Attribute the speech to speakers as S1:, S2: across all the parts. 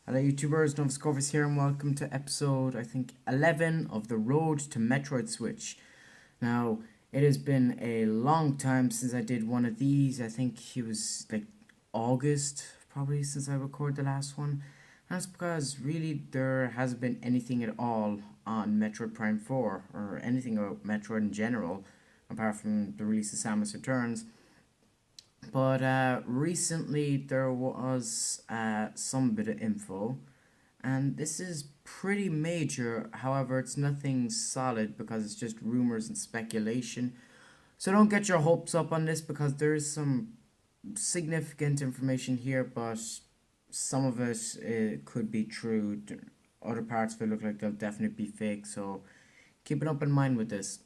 S1: Hello YouTubers, Novus Corvus here and welcome to episode, I think, 11 of the Road to Metroid Switch. Now, it has been a long time since I did one of these. I think it was like August, probably, since I recorded the last one. And that's because really there hasn't been anything at all on Metroid Prime 4 or anything about Metroid in general, apart from the release of Samus Returns. But recently there was some bit of info, and this is pretty major. However, it's nothing solid because it's just rumors and speculation. So don't get your hopes up on this because there is some significant information here, but some of it could be true. Other parts of it look like they'll definitely be fake. So keep an open mind with this.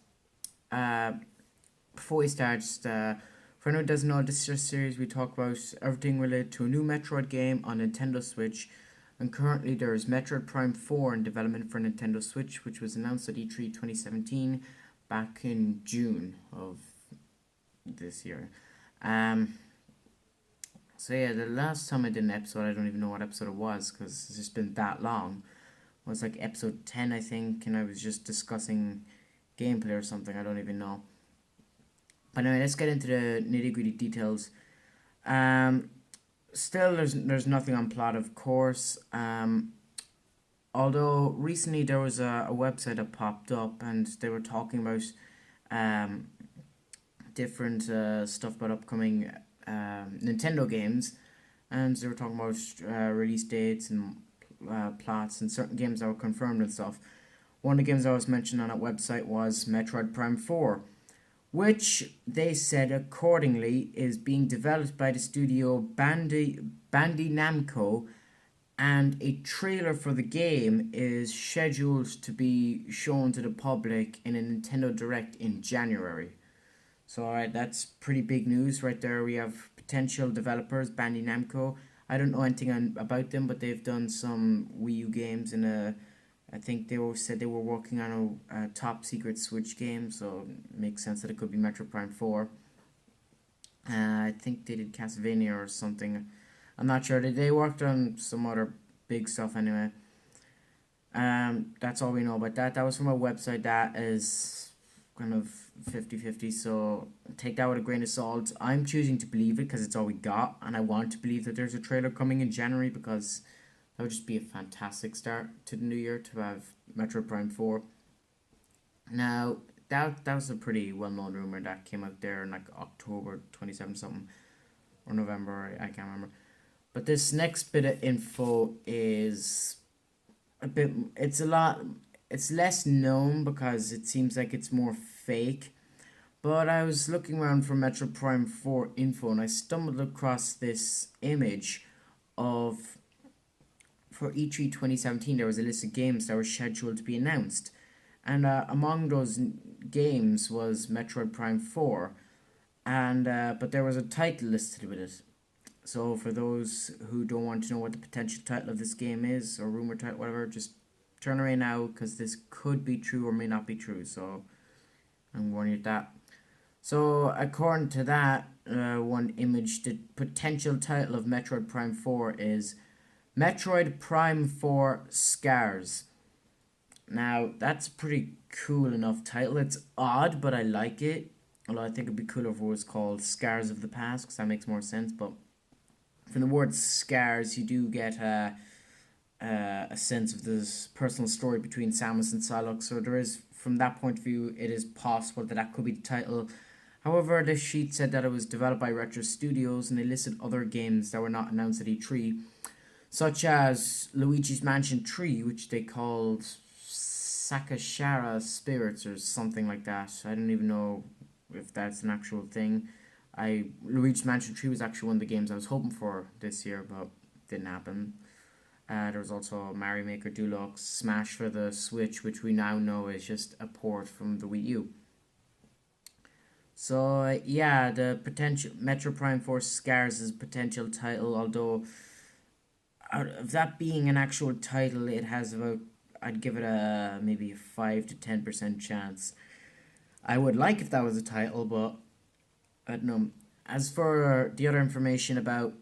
S1: Uh, Before we start, for anyone who doesn't know, this is a series we talk about everything related to a new Metroid game on Nintendo Switch. And currently there is Metroid Prime 4 in development for Nintendo Switch, which was announced at E3 2017 back in June of this year. Um, so yeah, the last time I did an episode, I don't even know what episode it was because it's just been that long. It was like episode 10, I think, and I was just discussing gameplay or something, I don't even know. But anyway, let's get into the nitty gritty details. Um, Still, there's nothing on plot, of course. Although recently there was a website that popped up and they were talking about um, different stuff about upcoming Nintendo games, and they were talking about release dates and plots and certain games that were confirmed and stuff. One of the games I was mentioned on that website was Metroid Prime 4, which they said accordingly is being developed by the studio Bandai Namco, and a trailer for the game is scheduled to be shown to the public in a Nintendo Direct in January. So that's pretty big news right there. We have potential developers, Bandai Namco. I don't know anything about them, but they've done some Wii U games and I think said they were working on a top secret Switch game, so it makes sense that it could be Metroid Prime 4. I think they did Castlevania or something. I'm not sure. They worked on some other big stuff anyway. That's all we know about that. That was from a website that is kind of 50-50, so take that with a grain of salt. I'm choosing to believe it because it's all we got, and I want to believe that there's a trailer coming in January because that would just be a fantastic start to the new year to have Metroid Prime 4. Now, that was a pretty well known rumor that came out there in like October 27th something, or November, I can't remember. But this next bit of info is it's less known because it seems like it's more fake. But I was looking around for Metroid Prime 4 info and I stumbled across this image of, for E3 2017, there was a list of games that were scheduled to be announced. And among those games was Metroid Prime 4. And but there was a title listed with it. So for those who don't want to know what the potential title of this game is, or rumor title, whatever, just turn away now because this could be true or may not be true. So I'm warning you that. So according to that one image, the potential title of Metroid Prime 4 is Metroid Prime 4 Scars. Now, that's a pretty cool enough title. It's odd, but I like it. Although I think it'd be cooler if it was called Scars of the Past, because that makes more sense. But from the word scars, you do get a sense of this personal story between Samus and Psylocke. So there is, from that point of view, it is possible that that could be the title. However, this sheet said that it was developed by Retro Studios, and they listed other games that were not announced at E3, such as Luigi's Mansion 3, which they called Sakashara Spirits or something like that. I don't even know if that's an actual thing. Luigi's Mansion 3 was actually one of the games I was hoping for this year, but didn't happen. There was also Mario Maker Deluxe, Smash for the Switch, which we now know is just a port from the Wii U. So yeah, the potential Metro Prime 4 Scars is a potential title, although out of that being an actual title, it has about, I'd give it a maybe a 5 to 10% chance. I would like if that was a title, but I don't know. As for the other information about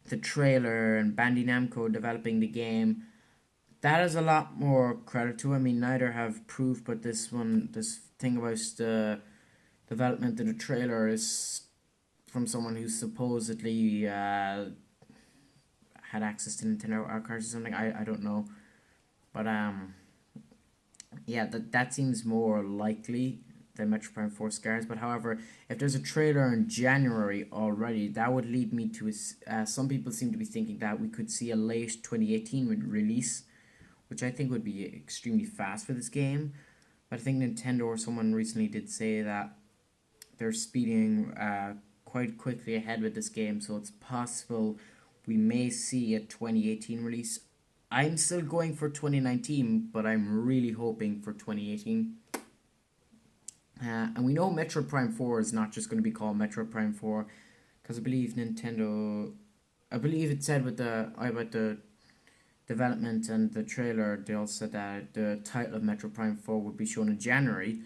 S1: the trailer and Bandai Namco developing the game, that is a lot more credit to. I mean, neither have proof, but this thing about the development of the trailer is from someone who supposedly had access to Nintendo archives or something. I don't know, but yeah, that seems more likely than Metroid Prime 4 Scars. But however, if there's a trailer in January already, that would lead me to some people seem to be thinking that we could see a late 2018 release, which I think would be extremely fast for this game. But I think Nintendo or someone recently did say that they're speeding quite quickly ahead with this game, so it's possible we may see a 2018 release. I'm still going for 2019, but I'm really hoping for 2018. And we know Metroid Prime 4 is not just going to be called Metroid Prime 4, because I believe I believe it said about the development and the trailer, they all said that the title of Metroid Prime 4 would be shown in January.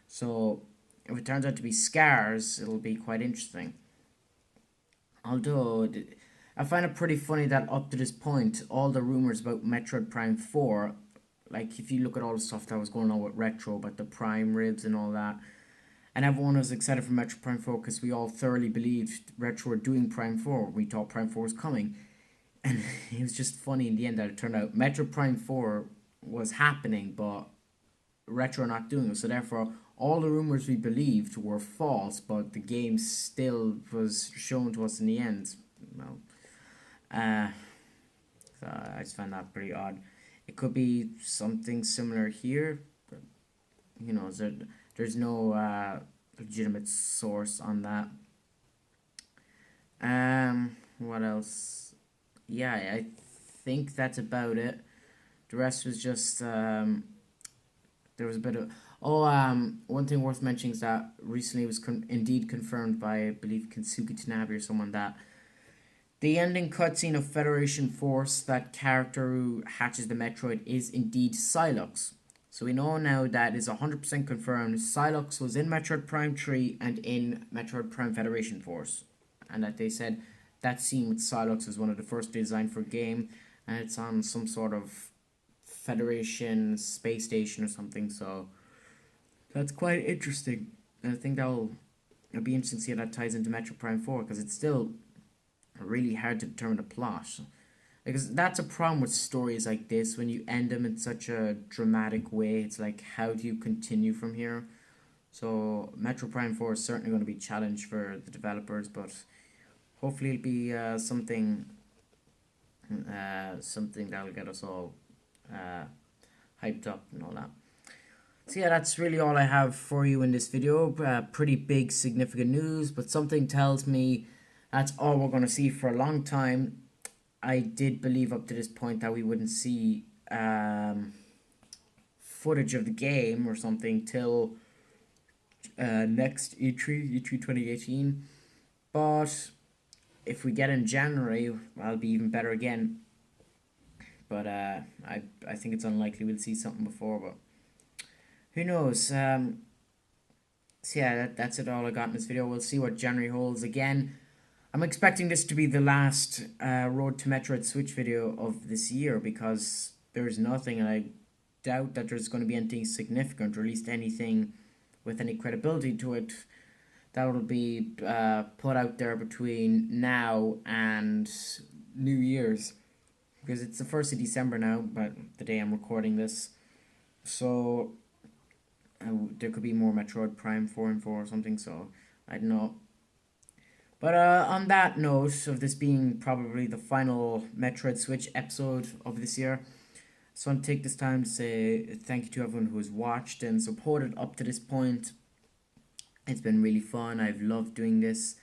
S1: So if it turns out to be Scars, it'll be quite interesting. Although I find it pretty funny that up to this point, all the rumors about Metroid Prime 4, like if you look at all the stuff that was going on with Retro, about the Prime ribs and all that, and everyone was excited for Metroid Prime 4 because we all thoroughly believed Retro were doing Prime 4. We thought Prime 4 was coming. And it was just funny in the end that it turned out Metroid Prime 4 was happening, but Retro not doing it. So therefore, all the rumors we believed were false, but the game still was shown to us in the end. Well, so I just found that pretty odd. It could be something similar here, but there's no legitimate source on that. What else? Yeah, I think that's about it. The rest was just there was a bit of one thing worth mentioning is that recently it was indeed confirmed by, I believe, Kensuke Tanabe or someone, that the ending cutscene of Federation Force, that character who hatches the Metroid, is indeed Psylocke. So we know now that is 100% confirmed. Psylocke was in Metroid Prime 3 and in Metroid Prime Federation Force, and that they said that scene with Psylocke is one of the first designed for game, and it's on some sort of Federation space station or something. So that's quite interesting, and I think it'll be interesting to see how that ties into Metroid Prime 4, because it's still really hard to determine the plot, because that's a problem with stories like this. When you end them in such a dramatic way, it's like, how do you continue from here? So Metroid Prime 4 is certainly going to be a challenge for the developers, but hopefully it'll be something that'll get us all hyped up and all that. So yeah, that's really all I have for you in this video. Pretty big, significant news, but something tells me that's all we're going to see for a long time. I did believe up to this point that we wouldn't see footage of the game or something till next E3 2018. But if we get in January, I'll be even better again. But I think it's unlikely we'll see something before, but who knows. So yeah, that's it, all I got in this video. We'll see what January holds. Again, I'm expecting this to be the last Road to Metroid Switch video of this year, because there's nothing, and I doubt that there's going to be anything significant, or at least anything with any credibility to it, that will be put out there between now and New Year's, because it's the 1st of December now, but the day I'm recording this. So there could be more Metroid Prime 4 and 4 or something, so I don't know. But on that note of this being probably the final Metroid Switch episode of this year, I just want to take this time to say thank you to everyone who has watched and supported up to this point. It's been really fun. I've loved doing this.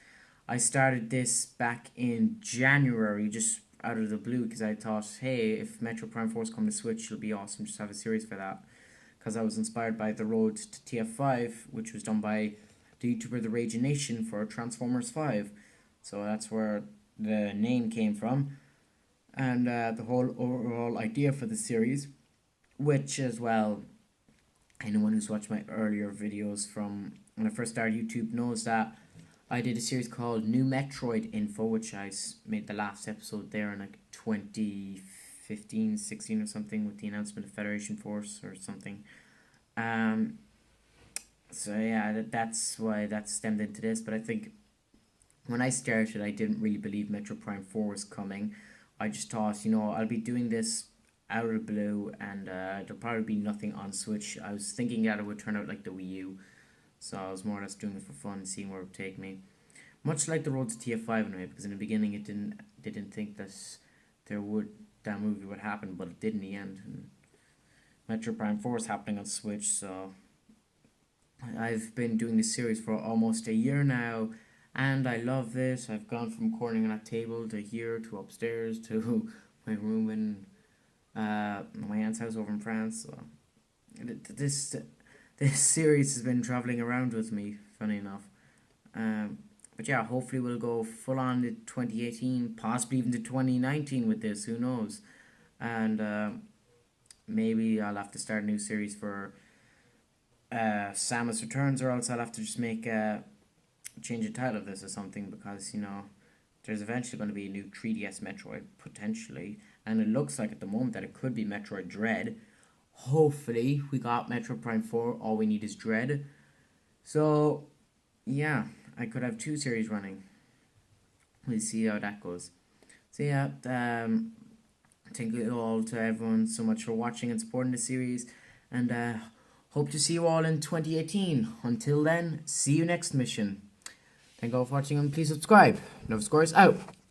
S1: I started this back in January, just out of the blue, because I thought, hey, if Metroid Prime 4's come to Switch, it'll be awesome just to have a series for that. Because I was inspired by the Road to TF5, which was done by the YouTuber The Raging Nation for Transformers 5. So that's where the name came from. And the whole overall idea for the series, which as well, anyone who's watched my earlier videos from when I first started YouTube knows that I did a series called New Metroid Info, which made the last episode there in like 2015, 16 or something with the announcement of Federation Force or something. Um, so yeah, that's why that stemmed into this. But I think when I started, I didn't really believe Metroid Prime 4 was coming. I just thought, I'll be doing this out of the blue and there'll probably be nothing on Switch. I was thinking that it would turn out like the Wii U. So I was more or less doing it for fun, seeing where it would take me. Much like the road to TF5 in a way, because in the beginning it didn't think that that movie would happen, but it did in the end. And Metro Prime 4 is happening on Switch, so I've been doing this series for almost a year now, and I love this. I've gone from cornering on a table to here to upstairs to my room in my aunt's house over in France. So this this series has been traveling around with me, funny enough. But yeah, hopefully we'll go full on to 2018, possibly even to 2019 with this. Who knows? And maybe I'll have to start a new series for Samus Returns, or else I'll have to just change the title of this or something, because there's eventually going to be a new 3DS Metroid potentially, and it looks like at the moment that it could be Metroid Dread. Hopefully we got Metroid Prime 4. All we need is Dread. So yeah, I could have two series running. We'll see how that goes. So yeah, thank you all to everyone so much for watching and supporting the series, and hope to see you all in 2018. Until then, see you next mission. Thank you all for watching, and please subscribe. Nova Scores out.